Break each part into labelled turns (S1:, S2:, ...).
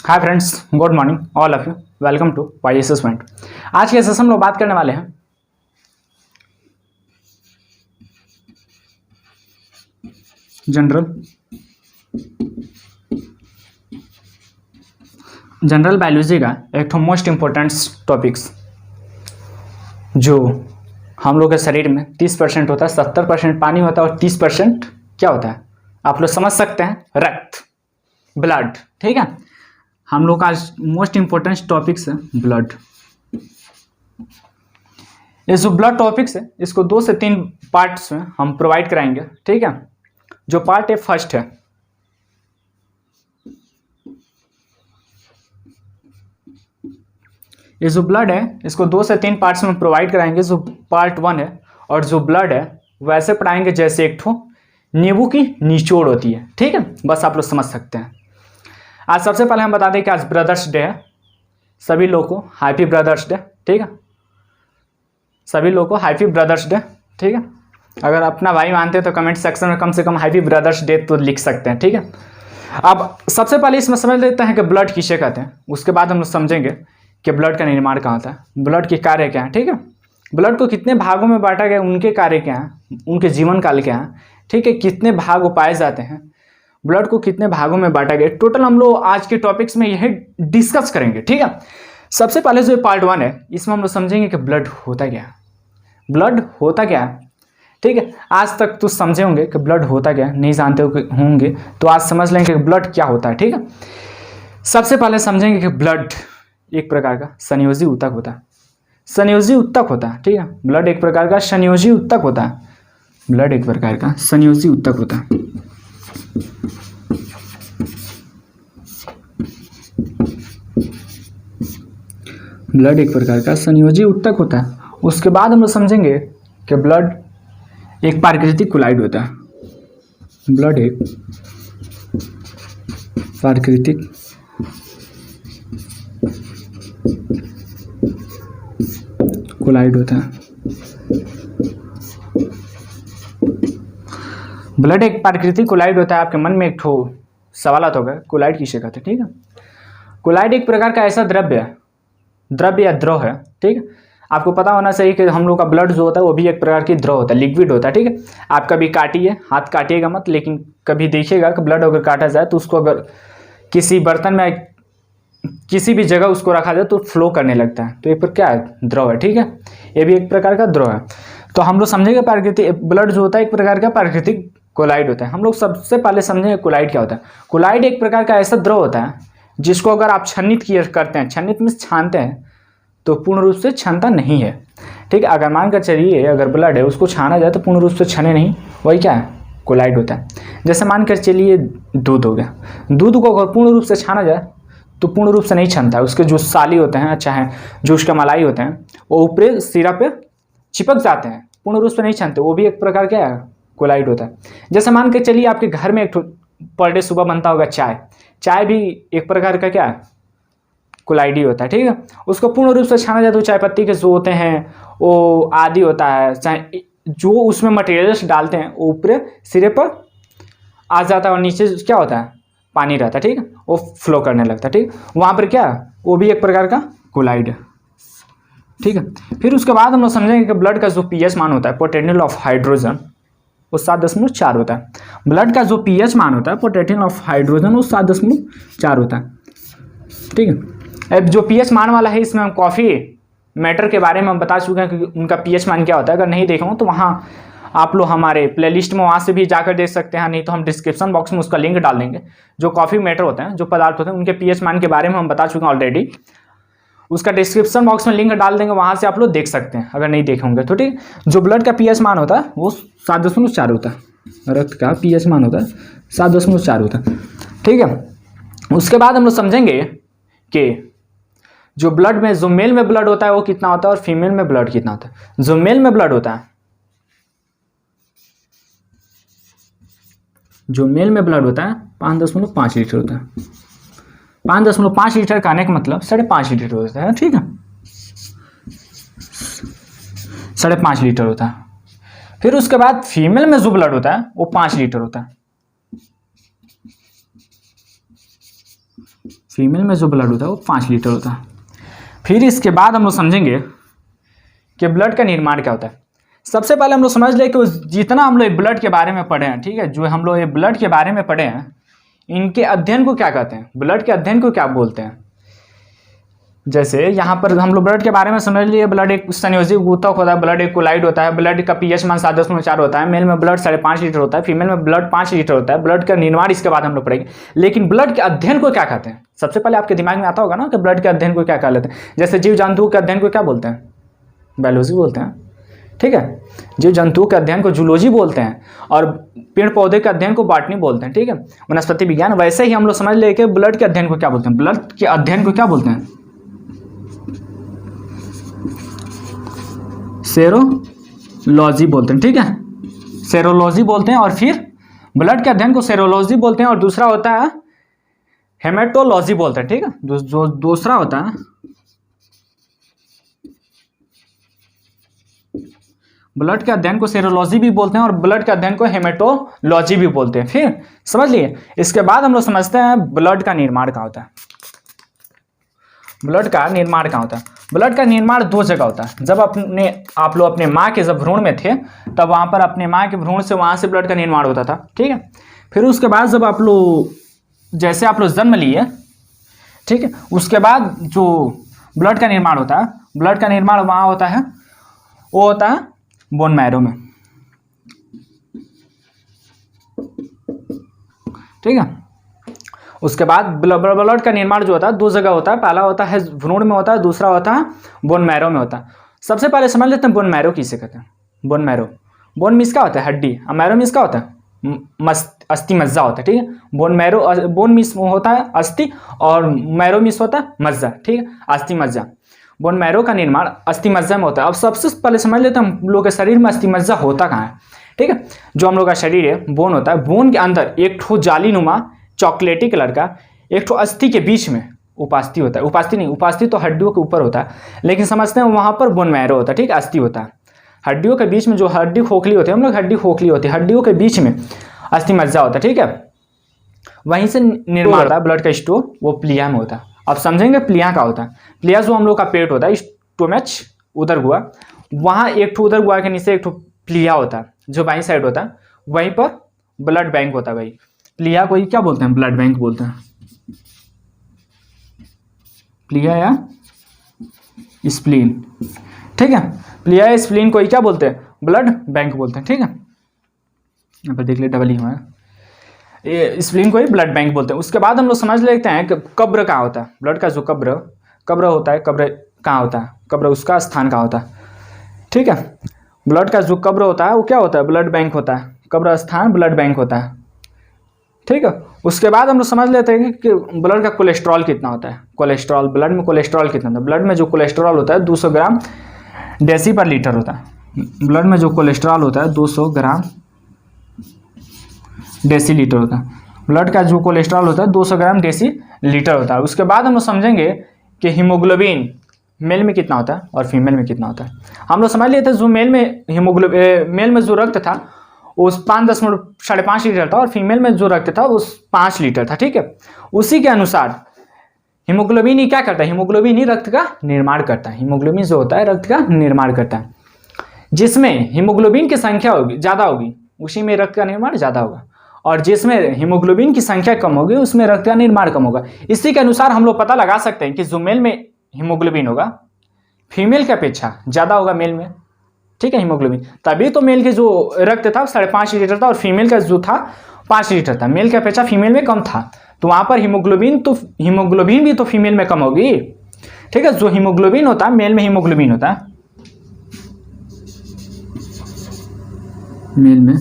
S1: Hi friends, good morning all of you. Welcome to YSS point. आज के session में लोग बात करने वाले हैं जनरल बायोलॉजी का एक तो मोस्ट इम्पोर्टेंट टॉपिक्स जो हम लोग के शरीर में 30% होता है, 70% पानी होता है और 30% क्या होता है आप लोग समझ सकते हैं, रक्त, ब्लड। ठीक है, हम लोग का मोस्ट इम्पोर्टेंट टॉपिक्स है ब्लड। ये जो ब्लड टॉपिक्स है इसको 2 से 3 पार्ट्स में हम प्रोवाइड कराएंगे। ठीक है, जो पार्ट है फर्स्ट है ये जो ब्लड है इसको 2 से 3 पार्ट्स में प्रोवाइड कराएंगे। जो पार्ट 1 है और जो ब्लड है वैसे पढ़ाएंगे जैसे एक ठो नींबू की निचोड़ होती है। ठीक है, बस आप लोग समझ सकते हैं। आज सबसे पहले हम बता दें कि आज ब्रदर्स डे है। सभी लोगों को हैप्पी ब्रदर्स डे। ठीक है, सभी लोगों को हैप्पी ब्रदर्स डे। ठीक है, अगर अपना भाई मानते हैं तो कमेंट सेक्शन में कम से कम हैप्पी ब्रदर्स डे तो लिख सकते हैं। ठीक है, अब सबसे पहले इसमें समझ लेते हैं कि ब्लड किसे कहते हैं, उसके बाद हम लोग समझेंगे कि ब्लड का निर्माण कहाँ होता है, ब्लड के कार्य क्या है। ठीक है, ब्लड को कितने भागों में बांटा गया, उनके कार्य क्या है, उनके जीवन काल क्या है। ठीक है, कितने भाग पाए जाते हैं, ब्लड को कितने भागों में बांटा गया, टोटल हम लोग आज के टॉपिक्स में यही डिस्कस करेंगे। ठीक है, सबसे पहले जो पार्ट 1 है इसमें हम लोग समझेंगे कि ब्लड होता क्या है, ब्लड होता क्या है। ठीक है, आज तक तो समझे होंगे कि ब्लड होता क्या है, नहीं जानते होंगे तो आज समझ लेंगे कि ब्लड क्या होता है। ठीक है, सबसे पहले समझेंगे कि ब्लड एक प्रकार का संयोजी ऊतक होता है। संयोजी ऊतक होता है। ठीक है, ब्लड एक प्रकार का संयोजी ऊतक होता है। ब्लड एक प्रकार का संयोजी ऊतक होता है। ब्लड एक प्रकार का संयोजी ऊतक होता है। उसके बाद हम लोग समझेंगे कि ब्लड एक प्राकृतिक कोलाइड होता है। ब्लड एक प्राकृतिक कोलाइड होता है। ब्लड एक प्राकृतिक कोलाइड होता है। आपके मन में एक ठो सवाल आता होगा, कोलाइड किसे कहते हैं। ठीक है, कोलाइड एक प्रकार का ऐसा द्रव्य या द्रव है। ठीक है, आपको पता होना चाहिए कि हम लोग का ब्लड जो होता है वो भी एक प्रकार की द्रव होता है, लिक्विड होता है। ठीक है, आप कभी काटिए, हाथ काटिएगा मत, लेकिन कभी देखिएगा कि ब्लड अगर काटा जाए तो उसको अगर किसी बर्तन में किसी भी जगह उसको रखा जाए तो फ्लो करने लगता है, तो ये पर क्या है, द्रव है। ठीक है, ये भी एक प्रकार का द्रव है। तो हम लोग समझेंगे प्राकृतिक ब्लड जो होता है एक प्रकार का प्राकृतिक कोलाइड होता है। हम लोग सबसे पहले समझेंगे कोलाइड क्या होता है। कोलाइड एक प्रकार का ऐसा द्रव होता है जिसको अगर आप छन्नित करते हैं, छन्नित में छानते हैं तो पूर्ण रूप से छनता नहीं है। ठीक है, अगर मानकर चलिए अगर ब्लड है उसको छाना जाए तो पूर्ण रूप से छने नहीं, वही क्या है, कोलाइड होता है। जैसे मानकर चलिए दूध हो गया, दूध को अगर पूर्ण रूप से छाना जाए तो पूर्ण रूप से नहीं छनता है, उसके जो साली होते हैं, चाहे जो उसका मलाई होते हैं वो ऊपरी सिरा पे चिपक जाते हैं, पूर्ण रूप से नहीं छनते, वो भी एक प्रकार क्या है, कोलाइड होता है। जैसे मान के चलिए आपके घर में एक पर डे सुबह बनता होगा चाय, चाय भी एक प्रकार का क्या है, कोलाइड ही होता है। ठीक है, उसको पूर्ण रूप से छाना जाए तो चाय पत्ती के जो होते हैं वो आदि होता है, चाहे जो उसमें मटेरियल्स डालते हैं वो ऊपरी सिरे पर आ जाता है और नीचे क्या होता है, पानी रहता है। ठीक है, वो फ्लो करने लगता है। ठीक, वहाँ पर क्या, वो भी एक प्रकार का कोलाइड है। ठीक है, फिर उसके बाद हम लोग समझेंगे कि ब्लड का जो पीएच मान होता है, पोटेंशियल ऑफ हाइड्रोजन, वो 7.4 होता है। ब्लड का जो पीएच मान होता है, पोटेंशियल ऑफ हाइड्रोजन, वो 7.4 होता है। ठीक है, अब जो पीएच मान वाला है इसमें हम कॉफ़ी मैटर के बारे में हम बता चुके हैं कि उनका पीएच मान क्या होता है। अगर नहीं देखा हो तो वहाँ आप लोग हमारे प्लेलिस्ट में वहाँ से भी जाकर देख सकते हैं, नहीं तो हम डिस्क्रिप्शन बॉक्स में उसका लिंक डाल देंगे। जो कॉफ़ी मैटर होते हैं, जो पदार्थ होते हैं, उनके पीएच मान के बारे में हम बता चुके हैं ऑलरेडी, उसका डिस्क्रिप्शन बॉक्स में लिंक डाल देंगे, वहाँ से आप लोग देख सकते हैं अगर नहीं देखे होंगे तो। ठीक, जो ब्लड का पीएच मान होता है वो 7.4 होता है, रक्त का पीएच मान होता है 7.4 होता है। ठीक है, उसके बाद हम लोग समझेंगे कि जो ब्लड में, जो मेल में ब्लड होता है वो कितना होता है और फीमेल में ब्लड कितना होता है। जो मेल में ब्लड होता है, जो मेल में ब्लड होता है 5.5 लीटर होता है। 5.5 लीटर कहने का मतलब 5.5 लीटर होता है। ठीक है, 5.5 लीटर होता है। फिर उसके बाद फीमेल में जो ब्लड होता है वो 5 लीटर होता है। फीमेल में जो ब्लड होता है वो 5 लीटर होता है। फिर इसके बाद हम लोग समझेंगे कि ब्लड का निर्माण क्या होता है। सबसे पहले हम लोग समझ ले कि जितना हम लोग ब्लड के बारे में पढ़े हैं, ठीक है, जो हम लोग ये ब्लड के बारे में पढ़े हैं, इनके अध्ययन को क्या कहते हैं, ब्लड के अध्ययन को क्या बोलते हैं। जैसे यहाँ पर हम लोग ब्लड के बारे में समझ लिए, ब्लड एक संयोजी ऊतक होता है, ब्लड एक कोलाइड होता है, ब्लड का पीएच मान 7.4 होता है, मेल में ब्लड 5.5 लीटर होता है, फीमेल में ब्लड 5 लीटर होता है। ब्लड का निर्माण इसके बाद हम लोग पढ़ेंगे। लेकिन ब्लड के अध्ययन को क्या कहते हैं, सबसे पहले आपके दिमाग में आता होगा ना कि ब्लड के अध्ययन को क्या कह लेते हैं। जैसे जीव जंतु के अध्ययन को क्या बोलते हैं, बायोलॉजी बोलते हैं, ठीक है। जीव जंतु के अध्ययन को जूलॉजी बोलते हैं, और पेड़ पौधे के अध्ययन को बॉटनी बोलते हैं, ठीक है, वनस्पति विज्ञान। वैसे ही हम लोग समझ ले कि ब्लड के अध्ययन को क्या बोलते हैं, ब्लड के अध्ययन को क्या बोलते हैं, सेरोलॉजी बोलते हैं, ठीक है, सेरोलॉजी बोलते हैं। और फिर ब्लड के अध्ययन को सेरोलॉजी बोलते हैं, और दूसरा होता है हेमेटोलॉजी बोलते हैं, ठीक है। जो दूसरा होता है ब्लड के अध्ययन को सेरोलॉजी भी बोलते हैं, और ब्लड के अध्ययन को हेमेटोलॉजी भी बोलते हैं। फिर समझ लिए। इसके बाद हम लोग समझते हैं ब्लड का निर्माण कहाँ होता है। ब्लड का निर्माण कहाँ होता है। ब्लड का निर्माण 2 जगह होता है। जब आप लोग अपने माँ के जब भ्रूण में थे, तब वहाँ पर अपने माँ के भ्रूण से वहाँ से ब्लड का निर्माण होता था, ठीक है। फिर उसके बाद जब आप लोग जैसे आप लोग जन्म लिए, ठीक है, उसके बाद जो ब्लड का निर्माण होता है, ब्लड का निर्माण वहाँ होता है, वो होता है बोन मैरो में, ठीक है। उसके बाद ब्लड का निर्माण जो होता है 2 जगह होता है। पहला होता है भ्रूण में होता है, दूसरा होता है बोन मैरो में होता है। सबसे पहले समझ लेते हैं बोन मैरो किसे कहते हैं। बोन मैरो, बोन मीन्स क्या होता है, हड्डी, और मैरो मीन्स क्या होता है, अस्थि मज्जा होता है, ठीक है। बोन मैरो, बोन मीन्स होता है अस्थि, और मैरो मीन्स होता है मज्जा, ठीक है, अस्थि मज्जा। बोन मैरो का निर्माण अस्थि मज्जा में होता है। अब सबसे पहले समझ लेते हैं हम लोग के शरीर में अस्थि मज्जा होता कहाँ है, ठीक है। जो हम लोग का शरीर है, बोन होता है, बोन के अंदर एक ठो जालीनुमा चॉकलेटी कलर का एक ठो अस्थि के बीच में उपास्थि होता है। उपास्थि नहीं, उपास्थि तो हड्डियों के ऊपर होता है, लेकिन समझते हैं वहाँ पर बोन मैरो होता है, ठीक है, अस्थि होता है। हड्डियों के बीच में जो हड्डी खोखली होती है, हम लोग हड्डी खोखली होती है, हड्डियों के बीच में अस्थि मज्जा होता है, ठीक है। वहीं से निर्माण होता है ब्लड का स्टोर, वो प्लिया में होता है। अब समझेंगे प्लिया का होता है। प्लिया जो हम लोग का पेट होता है, स्टोमच उदर गुहा, वहाँ एक ठो उदर गुहा के नीचे एक ठो प्लिया होता है जो बाईं साइड होता है, वहीं पर ब्लड बैंक होता है। भाई प्लिया को क्या बोलते हैं, ब्लड बैंक बोलते हैं। प्लिया या स्प्लीन, ठीक है, प्लिया या स्प्लीन को क्या बोलते हैं, ब्लड बैंक बोलते हैं, ठीक है। यहाँ पर देख ले डबल ही हुआ है, ये स्प्लीन को ही ब्लड बैंक बोलते हैं। उसके बाद हम लोग समझ लेते हैं कि कब्र कहाँ होता है। ब्लड का जो कब्र होता है, कब्र कहाँ होता है, कब्र उसका स्थान कहाँ होता है, ठीक है। ब्लड का जो कब्र होता है वो क्या होता है, ब्लड बैंक होता है। कब्र स्थान ब्लड बैंक होता है, ठीक है। उसके बाद हम लोग समझ लेते हैं कि ब्लड का कोलेस्ट्रॉल कितना होता है। कोलेस्ट्रॉल, ब्लड में कोलेस्ट्रॉल कितना होता है। ब्लड में जो कोलेस्ट्रॉल होता है 200 ग्राम डेसी पर लीटर होता है। ब्लड में जो कोलेस्ट्रॉल होता है 200 ग्राम डेसी लीटर होता है। ब्लड का जो कोलेस्ट्रॉल होता है 200 ग्राम डेसी लीटर होता है। उसके बाद हम लोग समझेंगे कि हीमोग्लोबिन मेल में कितना होता है और फीमेल में कितना होता है। हम लोग समझ लिए थे जो मेल में जो रक्त था उस 5.5 लीटर था, और फीमेल में जो रक्त था उस 5 लीटर था, ठीक है। उसी के अनुसार हीमोग्लोबिन ही क्या करता है, हीमोग्लोबिन ही रक्त का निर्माण करता है। हीमोग्लोबिन जो होता है रक्त का निर्माण करता है। जिसमें हीमोग्लोबिन की संख्या होगी ज़्यादा होगी उसी में रक्त का निर्माण ज़्यादा होगा, और जिसमें हीमोग्लोबिन की संख्या कम होगी उसमें रक्त का निर्माण कम होगा। इसी के अनुसार हम लोग पता लगा सकते हैं कि जो मेल में हीमोग्लोबिन होगा फीमेल की अपेक्षा ज़्यादा होगा मेल में, ठीक है, हीमोग्लोबिन। तभी तो मेल के जो रक्त था 5.5 लीटर था, और फीमेल का जो था 5 लीटर था। मेल की अपेक्षा फीमेल में कम था, तो वहाँ पर हीमोग्लोबिन भी तो फीमेल में कम होगी, ठीक है। जो हीमोग्लोबिन होता है मेल में हीमोग्लोबिन होता है, मेल में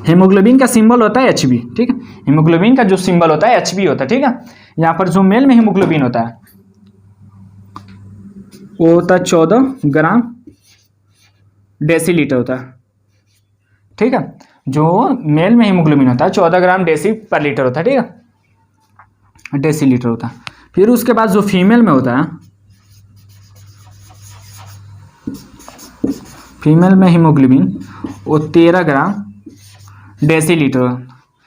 S1: हीमोग्लोबिन का सिंबल होता है Hb, ठीक है। हीमोग्लोबिन का जो सिंबल होता है Hb होता है, ठीक है। यहाँ पर जो मेल में हीमोग्लोबिन होता है वो होता है 14 ग्राम डेसी लीटर होता है, ठीक है। जो मेल में हीमोग्लोबिन होता है 14 ग्राम डेसी पर लीटर होता है, ठीक है, डेसी लीटर होता है। फिर उसके बाद जो फीमेल में होता है, फीमेल में हीमोग्लोबिन वो 13 ग्राम डेसी लीटर,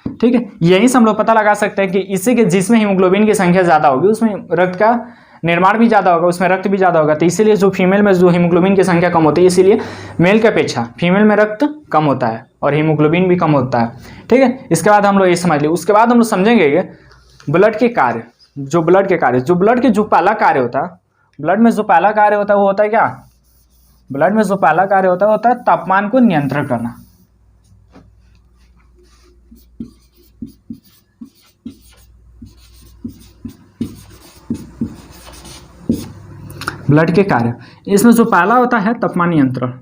S1: ठीक ठीक है, यहीं से हम लोग पता लगा सकते हैं कि इसी के जिसमें हीमोग्लोबिन की संख्या ज़्यादा होगी उसमें रक्त का निर्माण भी ज़्यादा होगा, उसमें रक्त भी ज़्यादा होगा। तो इसीलिए जो फीमेल में जो हीमोग्लोबिन की संख्या कम होती है, इसीलिए मेल की अपेक्षा फीमेल में रक्त कम होता है और हीमोग्लोबिन भी कम होता है। ठीक है, इसके बाद हम लोग ये समझ लिए। उसके बाद हम लोग समझेंगे कि ब्लड के कार्य, जो ब्लड के कार्य, जो ब्लड के जो पहला कार्य होता है, ब्लड में जो पहला कार्य होता है वो होता है क्या? ब्लड में जो पहला कार्य होता है वो होता है तापमान को नियंत्रण करना। ब्लड के कार्य, इसमें जो पहला होता है तापमान नियंत्रण।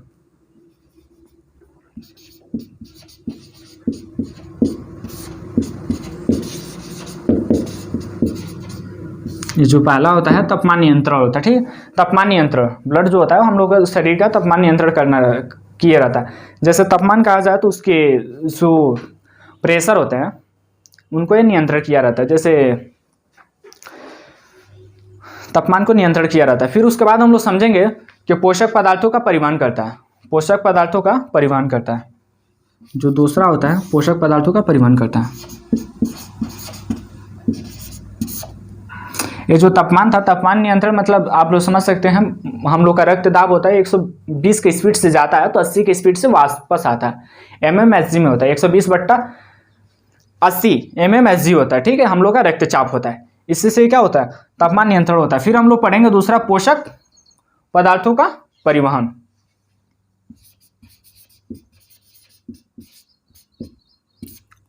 S1: ये जो पहला होता है तापमान नियंत्रण होता है। ठीक है, तापमान नियंत्रण, ब्लड जो होता है हम लोग का शरीर का तापमान नियंत्रण करना किया रहता है। जैसे तापमान कहा जाए तो उसके जो प्रेशर होते हैं उनको ये नियंत्रण किया रहता है। जैसे तापमान को नियंत्रण किया रहता है। फिर उसके बाद हम लोग समझेंगे कि पोषक पदार्थों का परिवहन करता है। पोषक पदार्थों का परिवहन करता है, जो दूसरा होता है पोषक पदार्थों का परिवहन करता है। ये जो तापमान था, तापमान नियंत्रण मतलब आप लोग समझ सकते हैं, हम लोग का रक्त दाब होता है 120 के स्पीड से जाता है तो 80 के स्पीड से वापस आता है। mmHg में होता है, 120/80 mmHg होता है। ठीक है, हम लोग का रक्तचाप होता है। इससे से क्या होता है? तापमान नियंत्रण होता है। फिर हम लोग पढ़ेंगे दूसरा पोषक पदार्थों का परिवहन।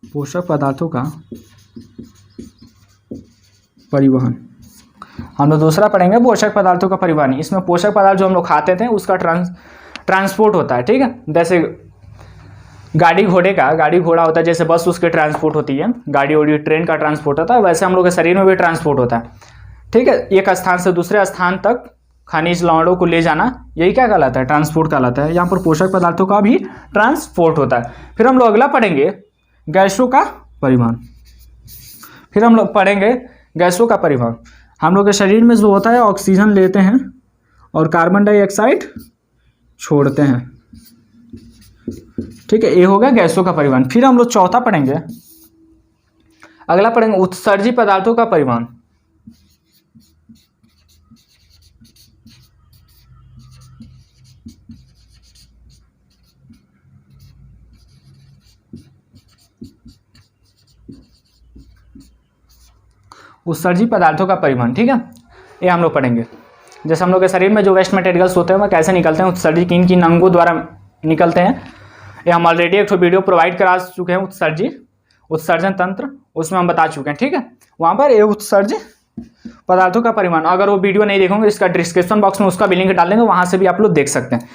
S1: पोषक पदार्थों का परिवहन हम लोग दूसरा पढ़ेंगे, पोषक पदार्थों का परिवहन। इसमें पोषक पदार्थ जो हम लोग खाते थे उसका ट्रांसपोर्ट होता है। ठीक है, जैसे गाड़ी घोड़ा होता है, जैसे बस उसके ट्रांसपोर्ट होती है, गाड़ी और ट्रेन का ट्रांसपोर्ट होता है, वैसे हम लोग के शरीर में भी ट्रांसपोर्ट होता है। ठीक है, एक स्थान से दूसरे स्थान तक खनिज लवणों को ले जाना, यही क्या कहलाता है? ट्रांसपोर्ट कहलाता है। यहाँ पर पोषक पदार्थों का भी ट्रांसपोर्ट होता है। फिर हम लोग अगला पढ़ेंगे गैसों का परिवहन। फिर हम लोग पढ़ेंगे गैसों का परिवहन। हम लोग के शरीर में जो होता है ऑक्सीजन लेते हैं और कार्बन डाइऑक्साइड छोड़ते हैं। ठीक है, ये होगा गैसों का परिवहन। फिर हम लोग चौथा पढ़ेंगे, अगला पढ़ेंगे उत्सर्जी पदार्थों का परिवहन। उत्सर्जी पदार्थों का परिवहन, ठीक है, ये हम लोग पढ़ेंगे। जैसे हम लोग के शरीर में जो वेस्ट मटेरियल्स होते हैं वह कैसे निकलते हैं, उत्सर्जी किन किन अंगों द्वारा निकलते हैं, ये हम ऑलरेडी एक वीडियो प्रोवाइड करा चुके हैं, उत्सर्जन तंत्र, उसमें हम बता चुके हैं। ठीक है, वहाँ पर ये उत्सर्जी पदार्थों का परिवहन, अगर वो वीडियो नहीं देखोगे इसका डिस्क्रिप्शन बॉक्स में उसका भी लिंक डाल देंगे, वहाँ से भी आप लोग देख सकते हैं।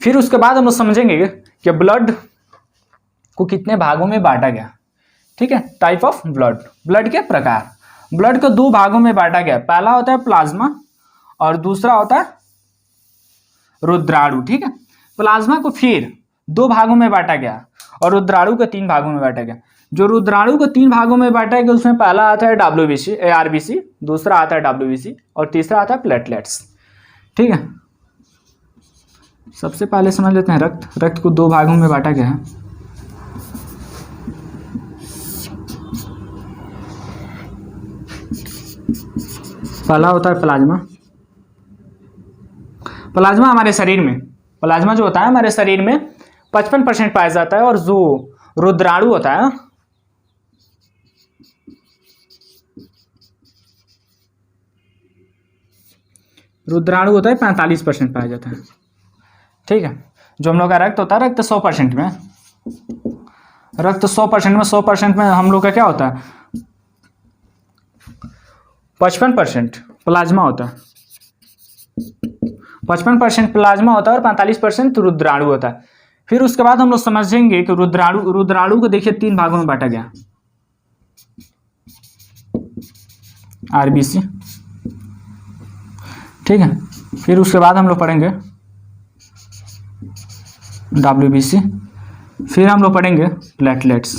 S1: फिर उसके बाद हम लोग समझेंगे कि ब्लड को कितने भागों में बांटा गया। ठीक है, टाइप ऑफ ब्लड के प्रकार। ब्लड को दो भागों में बांटा गया, पहला होता है प्लाज्मा और दूसरा होता है रुद्राणु। ठीक है, प्लाज्मा को फिर दो भागों में बांटा गया और रुद्राणु को 3 भागों में बांटा गया। जो रुद्राणु को 3 भागों में बांटा गया उसमें पहला आता है आरबीसी, दूसरा आता है डब्ल्यूबीसी और तीसरा आता है प्लेटलेट्स। ठीक है, सबसे पहले समझ लेते हैं रक्त को 2 भागों में बांटा गया है। पहला होता है प्लाज्मा हमारे शरीर में, प्लाज्मा जो होता है हमारे शरीर में 55% पाया जाता है और जो रुद्राणु होता है रुद्राणु होता है 45% पाया जाता है। ठीक है, जो हम लोग का रक्त होता है रक्त 100% में, रक्त 100% में हम लोग का क्या होता है 55% प्लाज्मा होता है, 55% प्लाज्मा होता है और 45% रुद्राणु होता है। फिर उसके बाद हम लोग समझेंगे कि रुद्राणु को देखिए 3 भागों में बांटा गया, आरबीसी। ठीक है, फिर उसके बाद हम लोग पढ़ेंगे डब्ल्यूबीसी, फिर हम लोग पढ़ेंगे प्लेटलेट्स।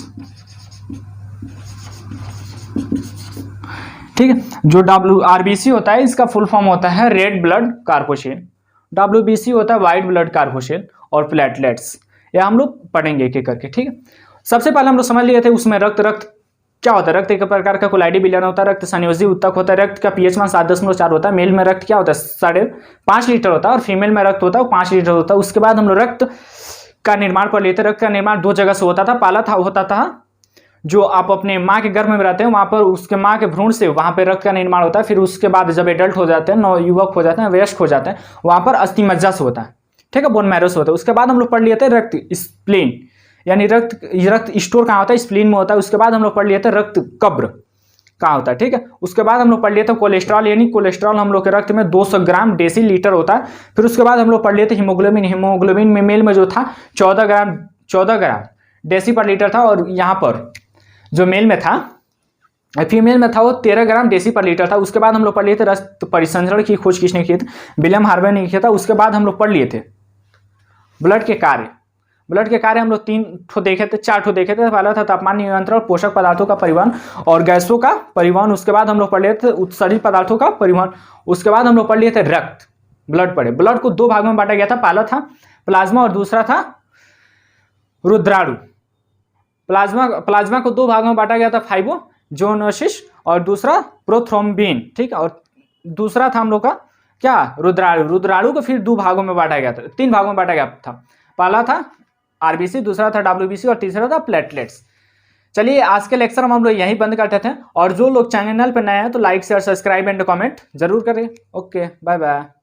S1: ठीक है, जो आरबीसी होता है इसका फुल फॉर्म होता है रेड ब्लड कार्पोसेल, डब्ल्यूबीसी होता है व्हाइट ब्लड कार्पोसेल और प्लेटलेट्स, ये हम लोग पढ़ेंगे एक एक करके। ठीक है, सबसे पहले हम लोग समझ लिए थे उसमें रक्त क्या होता है, रक्त एक प्रकार का कोलाइडी विलयन होता है, रक्त संयोजी उत्तक होता है, रक्त का पीएच मान 7.4 होता है। मेल में रक्त क्या होता है 5.5 लीटर होता है, और फीमेल में रक्त होता है 5 लीटर होता है। उसके बाद हम लोग रक्त का निर्माण पढ़ लेते हैं। रक्त का निर्माण 2 जगह से होता था। पहला था होता था जो आप अपने माँ के गर्भ में रहते हैं वहां पर उसके माँ के भ्रूण से वहां पर रक्त का निर्माण होता है। फिर उसके बाद जब एडल्ट हो जाते हैं, नवयुवक हो जाते हैं, वयस्क हो जाते हैं, वहां पर अस्थि मज्जा से होता है, ठीक है, बोन मैरो से होता है। उसके बाद हम लोग पढ़ लिए थे रक्त स्प्लीन, यानी रक्त स्टोर कहाँ होता है, स्प्लीन में होता है। उसके बाद हम लोग पढ़ लिए थे रक्त कब्र कहाँ होता है, ठीक है। उसके बाद हम लोग पढ़ लिए थे कोलेस्ट्रॉल, यानी कोलेस्ट्रॉल हम लोग के रक्त में 200 ग्राम डेसी लीटर होता है। फिर उसके बाद हम लोग पढ़ लिए थे हीमोग्लोबिन। हीमोग्लोबिन में मेल में जो था 14 ग्राम डेसी पर लीटर था, और यहाँ पर जो मेल में था, फीमेल में था, वो 13 ग्राम डेसी पर लीटर था। उसके बाद हम लोग पढ़ लिए थे रक्त परिसंचरण की खोज किसने की थी, विलियम हार्वे ने किया था। उसके बाद हम लोग पढ़ लिए थे ब्लड के कार्य। ब्लड के कार्य हम लोग 4 ठो देखे थे। पहला था तापमान नियंत्रण, पोषक पदार्थों का परिवहन और गैसों का परिवहन। उसके बाद हम लोग पढ़ लिए थे उत्सर्जित पदार्थों का परिवहन। उसके बाद हम लोग पढ़ लिए थे रक्त, ब्लड पढ़े। ब्लड को 2 भागों में बांटा गया था, पहला था प्लाज्मा और दूसरा था रुद्राणु। प्लाज्मा को 2 भागों में बांटा गया था, फाइब्रोजोनोसिस और दूसरा प्रोथ्रोम्बिन, ठीक है। और दूसरा था हम लोग का क्या, रुद्राणु। रुद्राणु को फिर 2 भागों में बांटा गया था, 3 भागों में बांटा गया था। पहला था आरबीसी, दूसरा था डब्ल्यूबीसी और तीसरा था प्लेटलेट्स। चलिए आज के लेक्चर हम लोग यहीं बंद करते थे, और जो लोग चैनल पर नए हैं तो like share subscribe and comment जरूर करें। Okay, bye bye.